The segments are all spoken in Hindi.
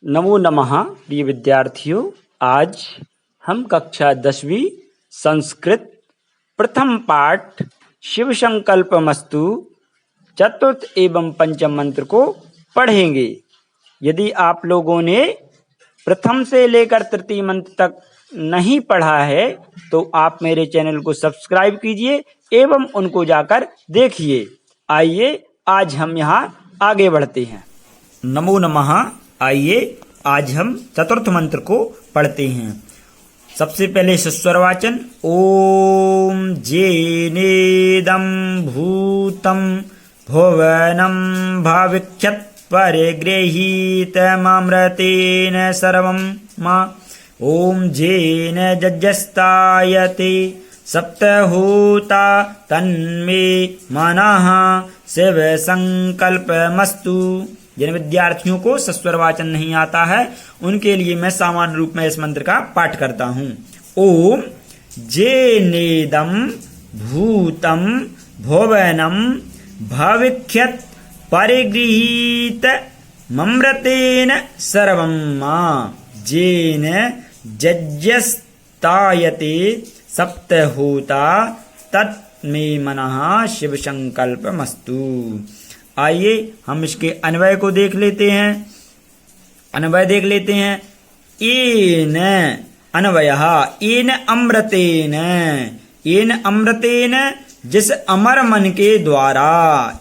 नमो नमः प्रिय विद्यार्थियों। आज हम कक्षा 10वीं संस्कृत प्रथम पाठ शिव संकल्पमस्तु चतुर्थ एवं पंचम मंत्र को पढ़ेंगे। यदि आप लोगों ने प्रथम से लेकर तृतीय मंत्र तक नहीं पढ़ा है तो आप मेरे चैनल को सब्सक्राइब कीजिए एवं उनको जाकर देखिए। आइए आज हम यहाँ आगे बढ़ते हैं। नमो नमः। आइए आज हम चतुर्थ मंत्र को पढ़ते हैं। सबसे पहले सुस्वर वाचन। ओम जेनेदं भूतं भुवनं भविष्यत् परिगृहीतमृतेन सर्वं मा। ओम जेन जज्जस्तायते सप्तहोता तन्मे मनः शिव संकल्पमस्तु। जिन विद्यार्थियों को सस्वर वाचन नहीं आता है उनके लिए मैं सामान्य रूप में इस मंत्र का पाठ करता हूँ। ओम जेनेदं भूतं भुवनं भविष्यत् परिगृहीत ममृतेन सर्वं मा। जेन जज्जस्तायते सप्तहोता तन्मे मनः शिव संकल्पमस्तु। आइए हम इसके अन्वय को देख लेते हैं। अन्वय देख लेते हैं। येन अन्वयः येन अमृतेन। येन अमृतेन जिस अमर मन के द्वारा।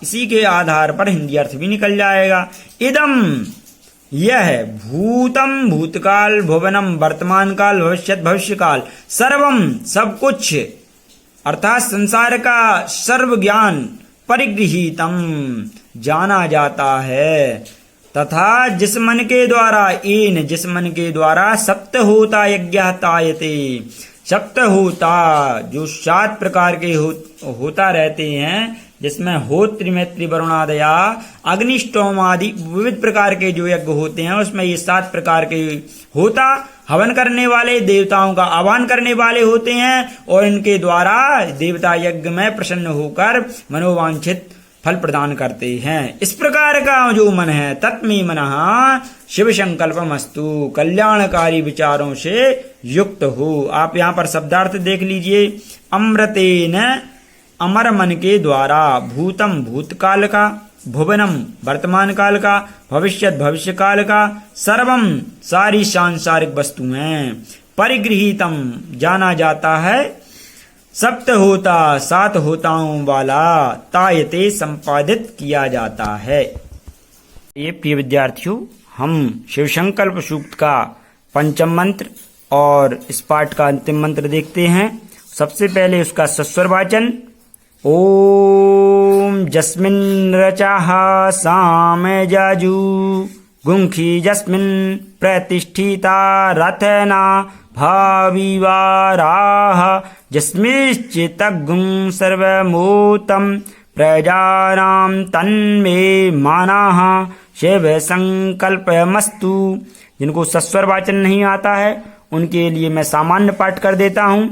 इसी के आधार पर हिंदी अर्थ भी निकल जाएगा। इदम यह भूतम भूतकाल भुवनम वर्तमान काल भविष्यत भविष्यकाल सर्वम सब कुछ अर्थात संसार का सर्व ज्ञान परिगृहीतम जाना जाता है तथा जिस मन के द्वारा एन जिस मन के द्वारा सप्तहोता यज्ञ तायते। सप्तहोता जो 7 प्रकार के होता रहते हैं जिसमें होत्र मैत्री वरुणादया अग्निष्टोम आदि विविध प्रकार के जो यज्ञ होते हैं उसमें ये 7 प्रकार के होता हवन करने वाले देवताओं का आह्वान करने वाले होते हैं और इनके द्वारा देवता यज्ञ में प्रसन्न होकर मनोवांछित फल प्रदान करते हैं। इस प्रकार का जो मन है तत्मे मनः शिव संकल्पमस्तु कल्याणकारी विचारों से युक्त हो। आप यहाँ पर शब्दार्थ देख लीजिए। अमृतेन अमर मन के द्वारा, भूतम भूतकाल का, भुवनम वर्तमान काल का, भविष्यत भविष्य काल का, सर्वम सारी सांसारिक वस्तुएं, परिगृहीतम जाना जाता है, सप्त होता 7 होताओं वाला, तायते संपादित किया जाता है। ये प्रिय विद्यार्थियों हम शिव संकल्प सूक्त का पंचम मंत्र और इस पाठ का अंतिम मंत्र देखते हैं। सबसे पहले उसका सस्वर वाचन। ओम जस्मिन् रचाः साम जाजू गुंखी जस्मिन् प्रतिष्ठिता रथना भाविवाराः जस्मिश्चित्तगुं सर्वमूतं प्रजानां तन्मे मनः शिव संकल्पमस्तु। जिनको सस्वर वाचन नहीं आता है उनके लिए मैं सामान्य पाठ कर देता हूँ।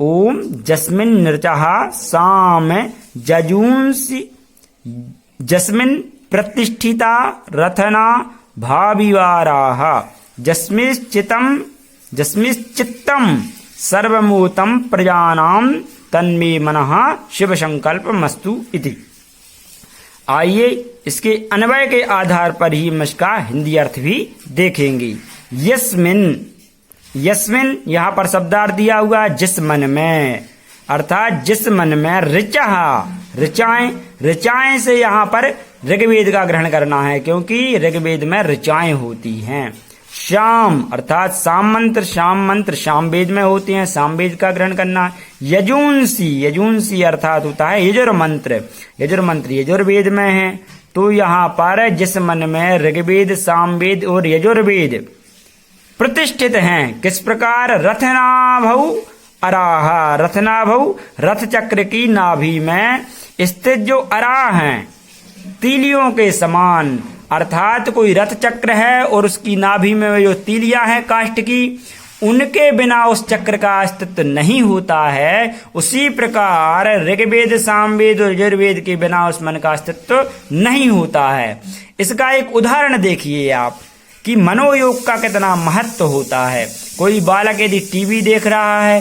ओम जस्मिन् नृचः साम जजूंसि जस्मिन् प्रतिष्ठिता रथना भाविवाराः जस्मिश्चित्तं सर्वमूतं प्रजानां तन्मे मनः शिव संकल्पमस्तु इति। आइए इसके अन्वय के आधार पर ही हम इसका हिंदी अर्थ भी देखेंगे। यस्मिन् यस्मिन् यहाँ पर शब्दार्थ दिया हुआ जिस मन में, अर्थात जिस मन में ऋचः ऋचाएं, ऋचाएं से यहाँ पर ऋग्वेद का ग्रहण करना है क्योंकि ऋग्वेद में ऋचाएं होती हैं। शाम अर्थात शाम मंत्र शाम वेद में होते हैं, सामवेद का ग्रहण करना है। यजुंसी अर्थात होता है यजुर्मंत्र यजुर्वेद में है। तो यहाँ पर जिस मन में ऋग्वेद सामवेद और यजुर्वेद प्रतिष्ठित हैं, किस प्रकार, रथनाभौ अराह, रथनाभौ रथ चक्र की नाभि में स्थित जो अराह हैं तीलियों के समान, अर्थात कोई रथ चक्र है और उसकी नाभि में जो तीलियां हैं काष्ठ की, उनके बिना उस चक्र का अस्तित्व नहीं होता है। उसी प्रकार ऋग्वेद सामवेद और यजुर्वेद के बिना उस मन का अस्तित्व नहीं होता है। इसका एक उदाहरण देखिए आप कि मनोयोग का कितना महत्व होता है। कोई बालक यदि टीवी देख रहा है,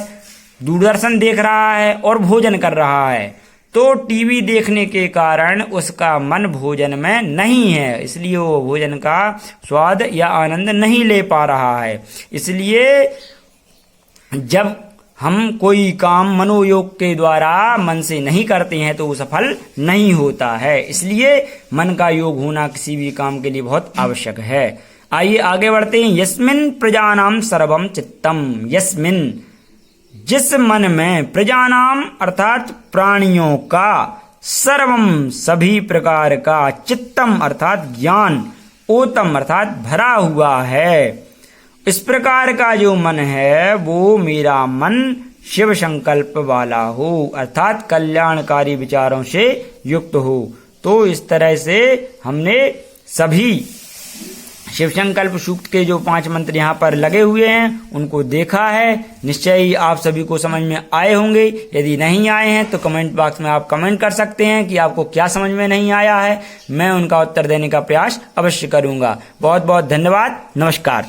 दूरदर्शन देख रहा है और भोजन कर रहा है, तो टीवी देखने के कारण उसका मन भोजन में नहीं है, इसलिए वो भोजन का स्वाद या आनंद नहीं ले पा रहा है। इसलिए जब हम कोई काम मनोयोग के द्वारा मन से नहीं करते हैं तो वो सफल नहीं होता है। इसलिए मन का योग होना किसी भी काम के लिए बहुत आवश्यक है। आइए आगे बढ़ते हैं। यस्मिन प्रजानाम सर्वम चित्तम, यस्मिन जिस मन में, प्रजानाम अर्थात प्राणियों का, सर्वम सभी प्रकार का, चित्तम अर्थात ज्ञान, ओतम अर्थात भरा हुआ है, इस प्रकार का जो मन है वो मेरा मन शिव संकल्प वाला हो, अर्थात कल्याणकारी विचारों से युक्त हो। तो इस तरह से हमने सभी शिव संकल्प सूक्त के जो 5 मंत्र यहाँ पर लगे हुए हैं उनको देखा है। निश्चय ही आप सभी को समझ में आए होंगे। यदि नहीं आए हैं तो कमेंट बॉक्स में आप कमेंट कर सकते हैं कि आपको क्या समझ में नहीं आया है। मैं उनका उत्तर देने का प्रयास अवश्य करूंगा। बहुत बहुत धन्यवाद। नमस्कार।